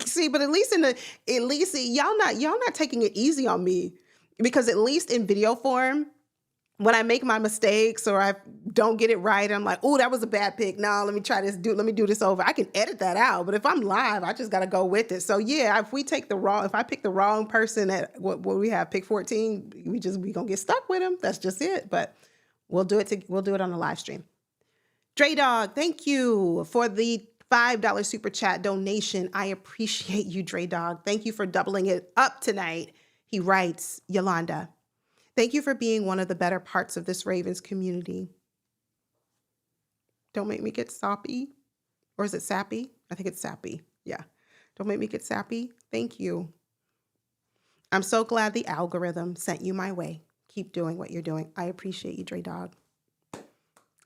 See, but at least y'all not taking it easy on me, because at least in video form, when I make my mistakes or I don't get it right, I'm like, oh, that was a bad pick. No, let me do this over. I can edit that out. But if I'm live, I just got to go with it. So yeah, if I pick the wrong person at what we have, pick 14, we going to get stuck with him. That's just it. But we'll do it on the live stream. Dre Dog, thank you for the $5 super chat donation. I appreciate you, Dre Dog. Thank you for doubling it up tonight. He writes, Yolanda, thank you for being one of the better parts of this Ravens community. Don't make me get soppy. Or is it sappy? I think it's sappy. Yeah. Don't make me get sappy. Thank you. I'm so glad the algorithm sent you my way. Keep doing what you're doing. I appreciate you, Dre Dog.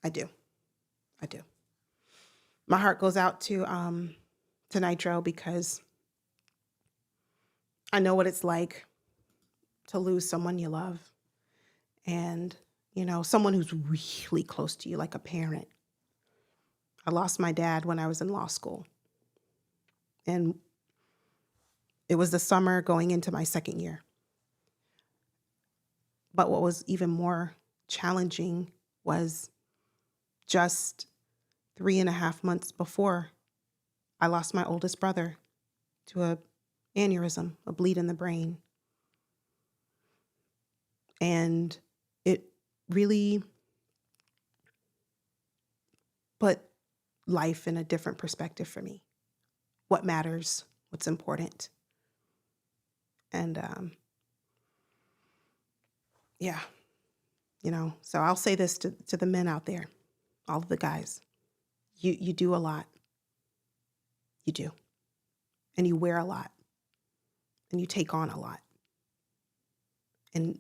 I do. My heart goes out to Nitro because I know what it's like to lose someone you love. And, someone who's really close to you, like a parent. I lost my dad when I was in law school. And it was the summer going into my second year. But what was even more challenging was just 3.5 months before I lost my oldest brother to an aneurysm, a bleed in the brain. And it really put life in a different perspective for me. What matters, what's important. And yeah, so I'll say this to the men out there, all of the guys. You do a lot. You do. And you wear a lot. And you take on a lot. And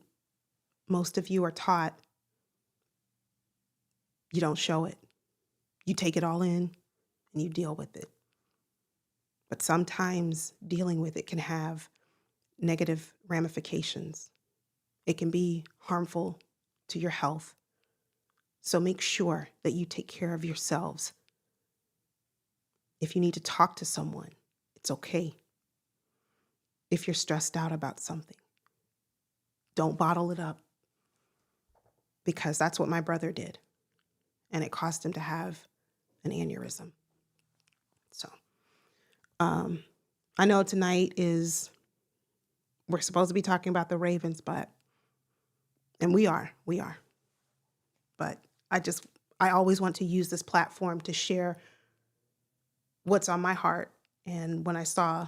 most of you are taught you don't show it. You take it all in and you deal with it. But sometimes dealing with it can have negative ramifications. It can be harmful to your health. So make sure that you take care of yourselves. If you need to talk to someone, it's okay. If you're stressed out about something, don't bottle it up, because that's what my brother did. And it caused him to have an aneurysm. So I know tonight we're supposed to be talking about the Ravens, and we are. But I always want to use this platform to share what's on my heart. And when I saw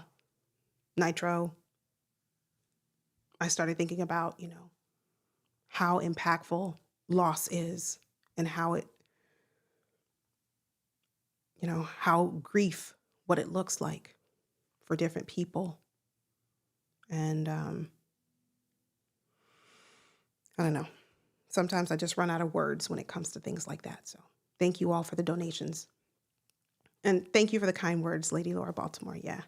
Nitro, I started thinking about, how impactful loss is, and how how grief, what it looks like for different people. And I don't know. Sometimes I just run out of words when it comes to things like that. So thank you all for the donations. And thank you for the kind words, Lady Laura Baltimore. Yeah.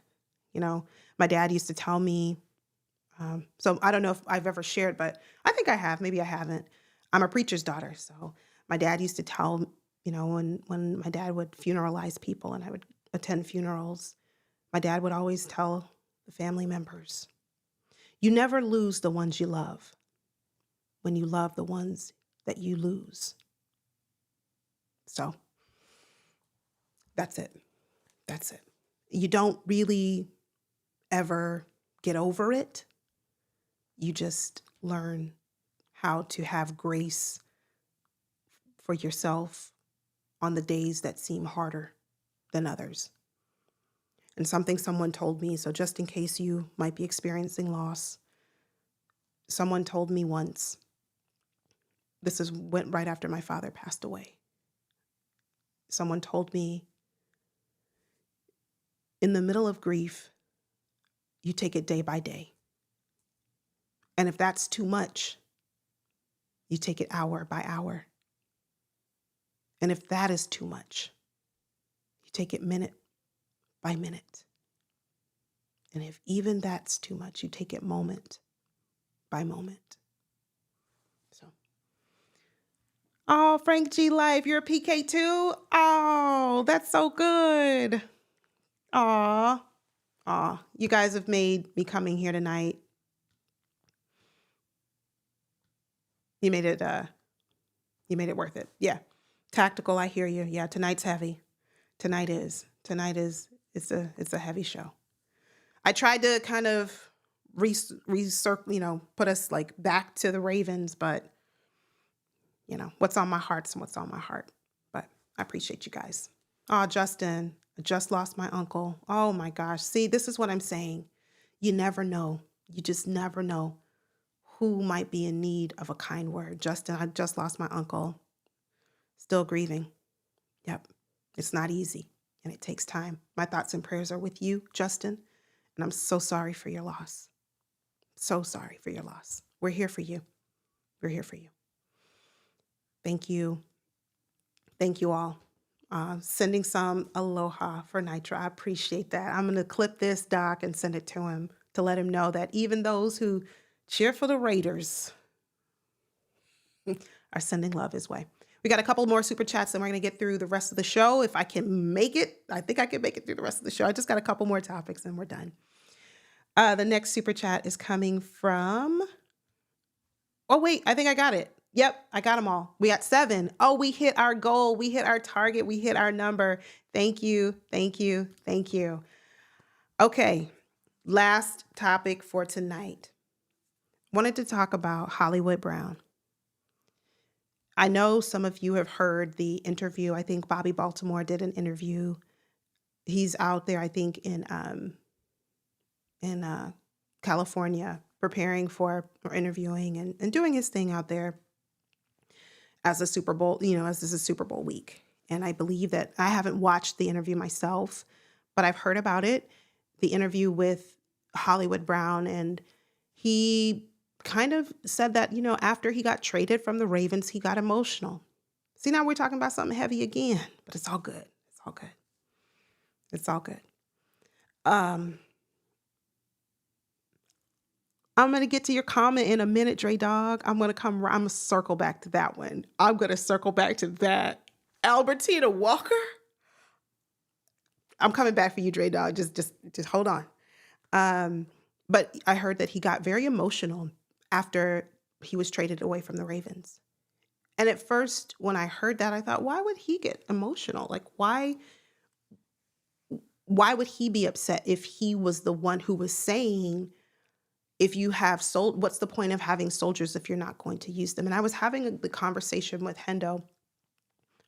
My dad used to tell me, so I don't know if I've ever shared, but I think I have. Maybe I haven't. I'm a preacher's daughter. So my dad used to tell, when my dad would funeralize people and I would attend funerals, my dad would always tell the family members, you never lose the ones you love when you love the ones that you lose. So that's it. You don't really ever get over it. You just learn how to have grace for yourself on the days that seem harder than others. And something someone told me, so just in case you might be experiencing loss, someone told me once, went right after my father passed away. Someone told me, in the middle of grief, you take it day by day. And if that's too much, you take it hour by hour. And if that is too much, you take it minute by minute. And if even that's too much, you take it moment by moment. So, oh, Frank G. Life, you're a PK too? Oh, that's so good. Aw, you guys have made me coming here tonight. You made it worth it. Yeah. Tactical, I hear you. Yeah, tonight's heavy. Tonight is, it's a heavy show. I tried to kind of recircle, put us like back to the Ravens, but what's on my heart's what's on my heart. But I appreciate you guys. Oh, Justin, I just lost my uncle. Oh my gosh. See, this is what I'm saying. You never know. You just never know who might be in need of a kind word. Justin, I just lost my uncle. Still grieving. Yep. It's not easy and it takes time. My thoughts and prayers are with you, Justin, and I'm so sorry for your loss. So sorry for your loss. We're here for you. We're here for you. Thank you. Thank you all. Sending some aloha for Nitro. I appreciate that. I'm going to clip this, Doc, and send it to him to let him know that even those who cheer for the Raiders are sending love his way. We got a couple more super chats and we're going to get through the rest of the show. If I can make it, I think I can make it through the rest of the show. I just got a couple more topics and we're done. The next super chat is coming from, oh wait, I think I got it. Yep, I got them all. We got 7. Oh, we hit our goal. We hit our target. We hit our number. Thank you. Okay, last topic for tonight. Wanted to talk about Hollywood Brown. I know some of you have heard the interview. I think Bobby Baltimore did an interview. He's out there, I think, in California, preparing for or interviewing and doing his thing out there as a Super Bowl, as this is Super Bowl week. And I believe that I haven't watched the interview myself, but I've heard about it, the interview with Hollywood Brown. And he kind of said that, after he got traded from the Ravens, he got emotional. See, now we're talking about something heavy again, but it's all good. It's all good. It's all good. Um, I'm going to get to your comment in a minute, Dre Dog. I'm going to circle back to that one. I'm going to circle back to that. Albertina Walker. I'm coming back for you, Dre Dog. Just hold on. But I heard that he got very emotional after he was traded away from the Ravens. And at first, when I heard that, I thought, why would he get emotional? Like, why would he be upset if he was the one who was saying, if you have what's the point of having soldiers if you're not going to use them? And I was having the conversation with Hendo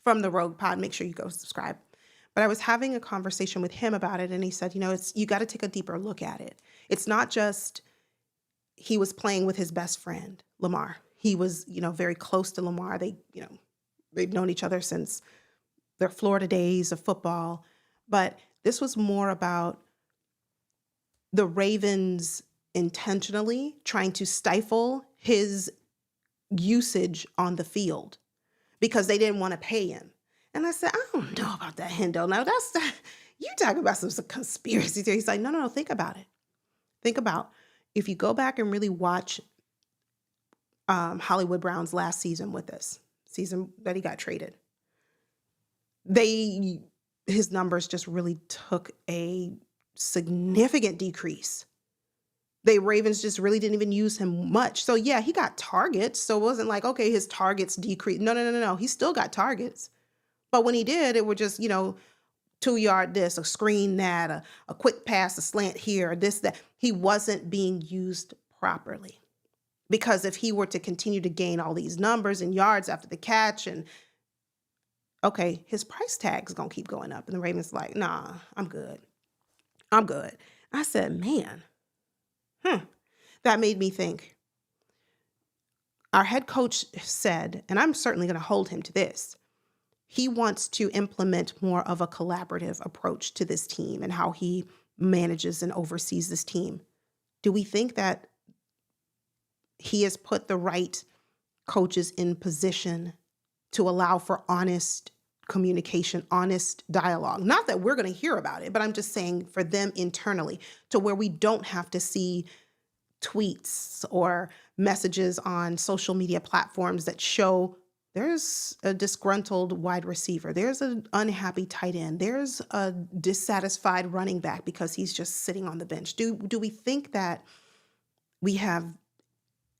from the Rogue Pod. Make sure you go subscribe. But I was having a conversation with him about it, and he said, you got to take a deeper look at it. It's not just he was playing with his best friend, Lamar. He was, very close to Lamar. They've known each other since their Florida days of football. But this was more about the Ravens intentionally trying to stifle his usage on the field because they didn't want to pay him. And I said, I don't know about that, Hendo. Now you talking about some conspiracy theory. He's like, no, think about it. Think about if you go back and really watch Hollywood Brown's last season with this season that he got traded. His numbers just really took a significant decrease. The Ravens just really didn't even use him much. So yeah, he got targets. So it wasn't like, okay, his targets decreased. No. He still got targets. But when he did, it were just, 2-yard this, a screen that, a quick pass, a slant here, this, that. He wasn't being used properly. Because if he were to continue to gain all these numbers and yards after the catch, and okay, his price tag is going to keep going up. And the Ravens like, nah, I'm good. I said, man, that made me think. Our head coach said, and I'm certainly going to hold him to this, he wants to implement more of a collaborative approach to this team and how he manages and oversees this team. Do we think that he has put the right coaches in position to allow for honest communication, honest dialogue? Not that we're going to hear about it, but I'm just saying for them internally, to where we don't have to see tweets or messages on social media platforms that show there's a disgruntled wide receiver, there's an unhappy tight end, there's a dissatisfied running back because he's just sitting on the bench. Do we think that we have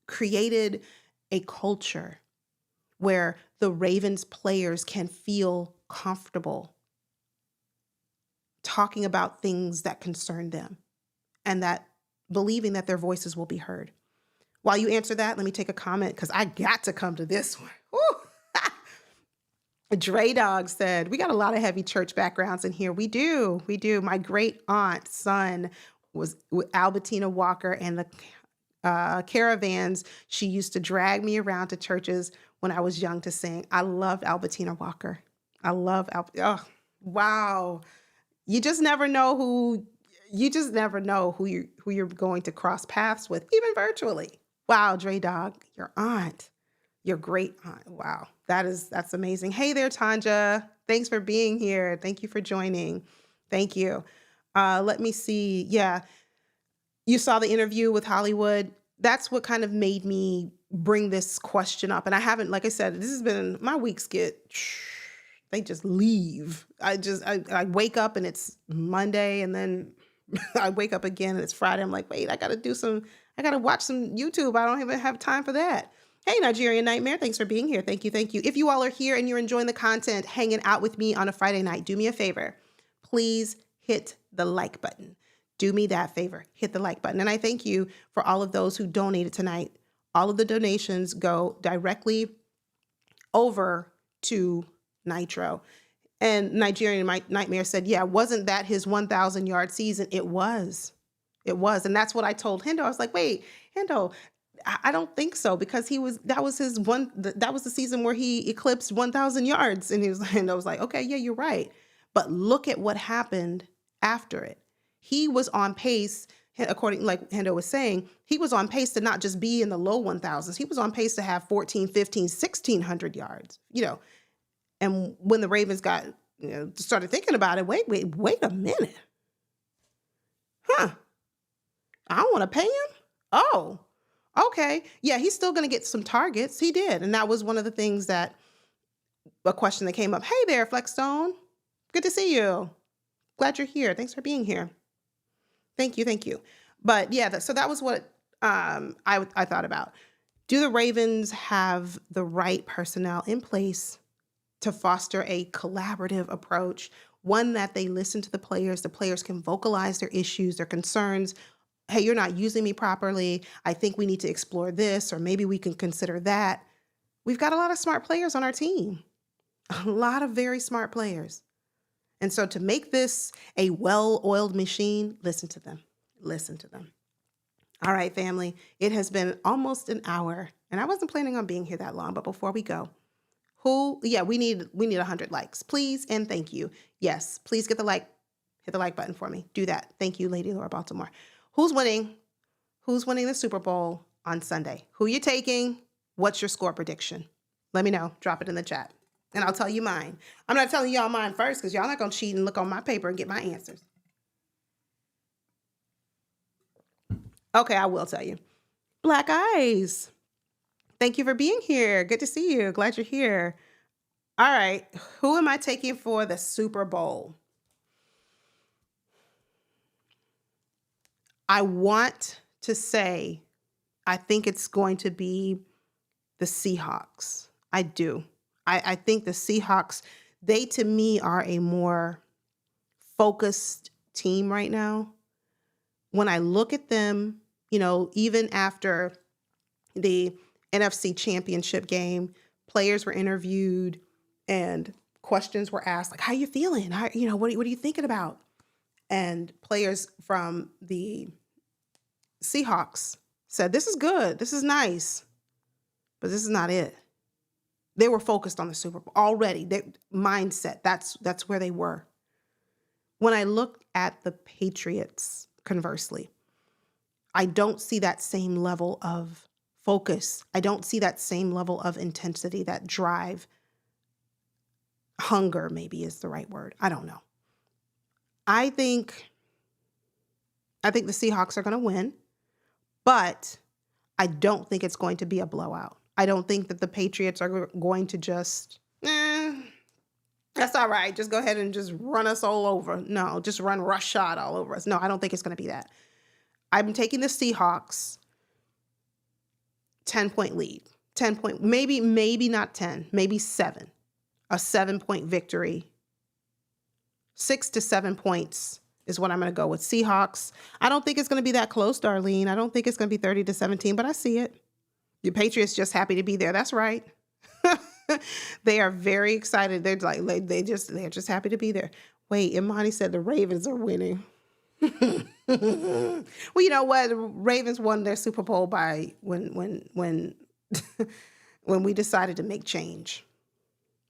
created a culture where the Ravens players can feel comfortable talking about things that concern them and that believing that their voices will be heard? While you answer that, let me take a comment because I got to come to this one. Dre Dog said, we got a lot of heavy church backgrounds in here. We do. My great aunt's son was with Albertina Walker and the caravans. She used to drag me around to churches when I was young to sing. I loved Albertina Walker. Oh, wow. You just never know who you're going to cross paths with, even virtually. Wow, Dre Dog, your aunt. Your great aunt. Wow. That's amazing. Hey there, Tanja. Thanks for being here. Thank you for joining. Thank you. Let me see. Yeah. You saw the interview with Hollywood. That's what kind of made me bring this question up. And I haven't, like I said, this has been, my weeks they just leave. I wake up and it's Monday, and then I wake up again and it's Friday. I'm like, wait, I got to watch some YouTube. I don't even have time for that. Hey, Nigerian Nightmare, thanks for being here. Thank you. If you all are here and you're enjoying the content, hanging out with me on a Friday night, do me a favor. Please hit the like button. Do me that favor. Hit the like button. And I thank you for all of those who donated tonight. All of the donations go directly over to Nitro. And Nigerian Nightmare said, yeah, wasn't that his 1,000 yard season? It was. It was. And that's what I told Hendo. I was like, wait, Hendo, I don't think so, because that was the season where he eclipsed 1,000 yards. And I was like, okay, yeah, you're right. But look at what happened after it. He was on pace, according, like Hendo was saying, he was on pace to not just be in the low 1,000s. He was on pace to have 14, 15, 1,600 yards, And when the Ravens got, started thinking about it, wait a minute. Huh. I don't want to pay him? Oh, okay. Yeah, he's still going to get some targets. He did. And that was one of the things a question that came up. Hey there, Flexstone. Good to see you. Glad you're here. Thanks for being here. Thank you. But yeah, so that was what I thought about. Do the Ravens have the right personnel in place to foster a collaborative approach, one that they listen to the players can vocalize their issues, their concerns. Hey, you're not using me properly. I think we need to explore this, or maybe we can consider that. We've got a lot of smart players on our team, a lot of very smart players. And so to make this a well-oiled machine, listen to them. All right, family, it has been almost an hour, and I wasn't planning on being here that long, but before we go, we need 100 likes, please, and thank you. Yes, please hit the like button for me. Do that. Thank you, Lady Laura Baltimore. Who's winning the Super Bowl on Sunday? Who you taking? What's your score prediction? Let me know. Drop it in the chat, and I'll tell you mine. I'm not telling y'all mine first, because y'all not going to cheat and look on my paper and get my answers. Okay, I will tell you. Black Eyes. Thank you for being here. Good to see you. Glad you're here. All right. Who am I taking for the Super Bowl? I want to say I think it's going to be the Seahawks. I do. I think the Seahawks, they to me are a more focused team right now. When I look at them, even after the NFC Championship game, players were interviewed and questions were asked, like, how you feeling? What are you thinking about? And players from the Seahawks said, this is good. This is nice. But this is not it. They were focused on the Super Bowl already. Mindset, that's where they were. When I look at the Patriots, conversely, I don't see that same level of focus. I don't see that same level of intensity, that drive. Hunger maybe is the right word. I don't know. I think the Seahawks are going to win, but I don't think it's going to be a blowout. I don't think that the Patriots are going to just, that's all right. Just go ahead and just run us all over. No, just run roughshod all over us. No, I don't think it's going to be that. I'm taking the Seahawks 10-point lead. 10 point, maybe not 10, maybe 7. A 7-point victory. 6 to 7 points is what I'm going to go with. Seahawks. I don't think it's going to be that close, Darlene. I don't think it's going to be 30-17, but I see it. The Patriots just happy to be there. That's right. They are very excited. They're like, they're just happy to be there. Wait, Imani said the Ravens are winning. Well, you know what? The Ravens won their Super Bowl by when when we decided to make change.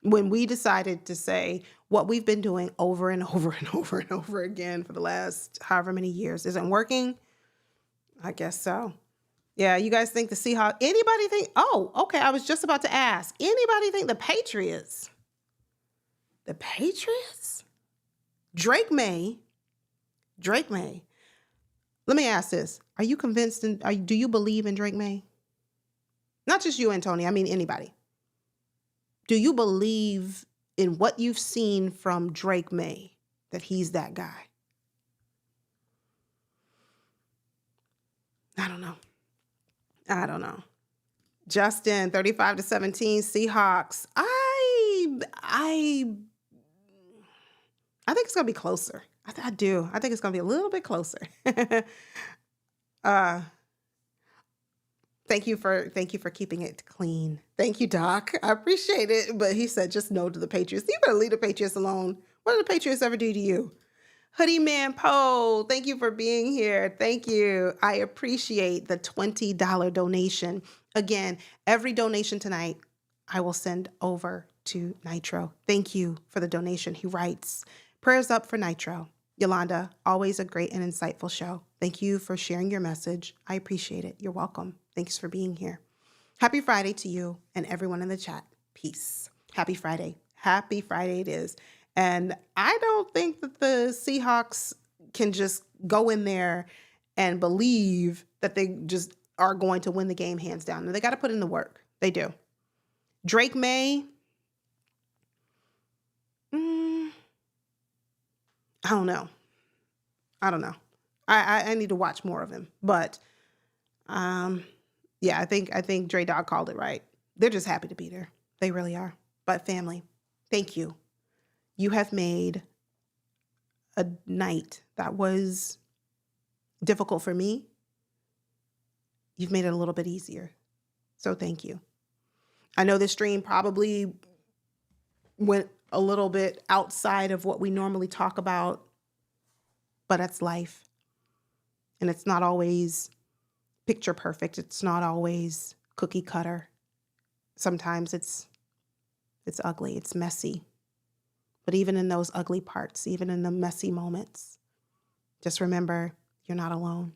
When we decided to say what we've been doing over and over and over and over again for the last however many years isn't working. I guess so. Yeah, you guys think the Seahawks, anybody think, oh, okay, I was just about to ask, anybody think the Patriots? The Patriots? Drake May. Let me ask this. Are you convinced, do you believe in Drake May? Not just you and Tony, I mean anybody. Do you believe in what you've seen from Drake May, that he's that guy? I don't know. Justin, 35-17, Seahawks. I think it's going to be closer. I do. I think it's going to be a little bit closer. Thank you for keeping it clean. Thank you, Doc. I appreciate it. But he said, just no to the Patriots. You better leave the Patriots alone. What did the Patriots ever do to you? Hoodie Man Poe, thank you for being here. Thank you. I appreciate the $20 donation. Again, every donation tonight, I will send over to Nitro. Thank you for the donation. He writes, prayers up for Nitro. Yolanda, always a great and insightful show. Thank you for sharing your message. I appreciate it. You're welcome. Thanks for being here. Happy Friday to you and everyone in the chat. Peace. Happy Friday. Happy Friday it is. And I don't think that the Seahawks can just go in there and believe that they just are going to win the game hands down. They got to put in the work. They do. Drake May. I don't know. I need to watch more of him. But yeah, I think Dre Dog called it right. They're just happy to be there. They really are. But family, thank you. You have made a night that was difficult for me. You've made it a little bit easier. So thank you. I know this stream probably went a little bit outside of what we normally talk about, but that's life. And it's not always picture perfect. It's not always cookie cutter. Sometimes it's ugly, it's messy. But even in those ugly parts, even in the messy moments, just remember you're not alone.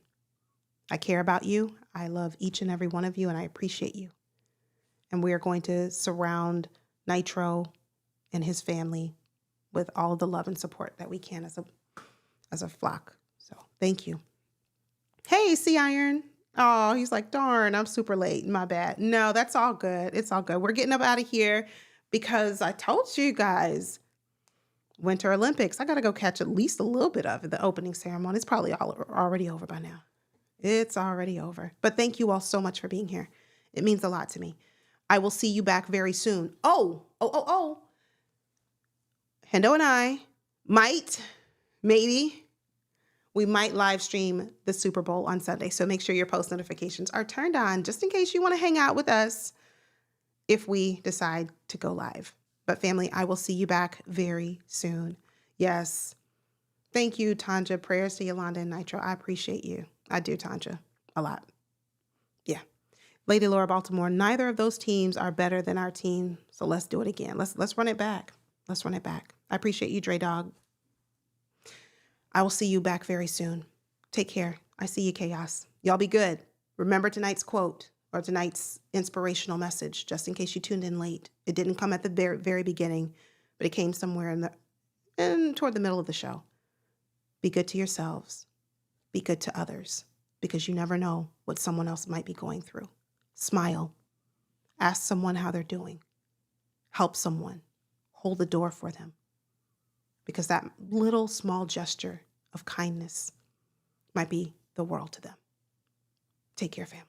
I care about you. I love each and every one of you, and I appreciate you. And we are going to surround Nitro and his family with all the love and support that we can as a flock. So thank you. Hey, Sea Iron. Oh, he's like, darn, I'm super late. My bad. No, that's all good. It's all good. We're getting up out of here because I told you guys, Winter Olympics, I got to go catch at least a little bit of it. The opening ceremony. It's probably already over by now. It's already over. But thank you all so much for being here. It means a lot to me. I will see you back very soon. Oh. Hendo and I we might live stream the Super Bowl on Sunday. So make sure your post notifications are turned on just in case you want to hang out with us if we decide to go live. But family, I will see you back very soon. Yes. Thank you, Tanja. Prayers to Yolanda and Nitro. I appreciate you. I do, Tanja. A lot. Yeah. Lady Laura Baltimore, neither of those teams are better than our team. So let's do it again. Let's run it back. Let's run it back. I appreciate you, Dre Dog. I will see you back very soon. Take care. I see you, Chaos. Y'all be good. Remember tonight's quote or tonight's inspirational message, just in case you tuned in late. It didn't come at the very, very beginning, but it came somewhere toward the middle of the show. Be good to yourselves. Be good to others, because you never know what someone else might be going through. Smile. Ask someone how they're doing. Help someone. Hold the door for them. Because that little small gesture of kindness might be the world to them. Take care, family.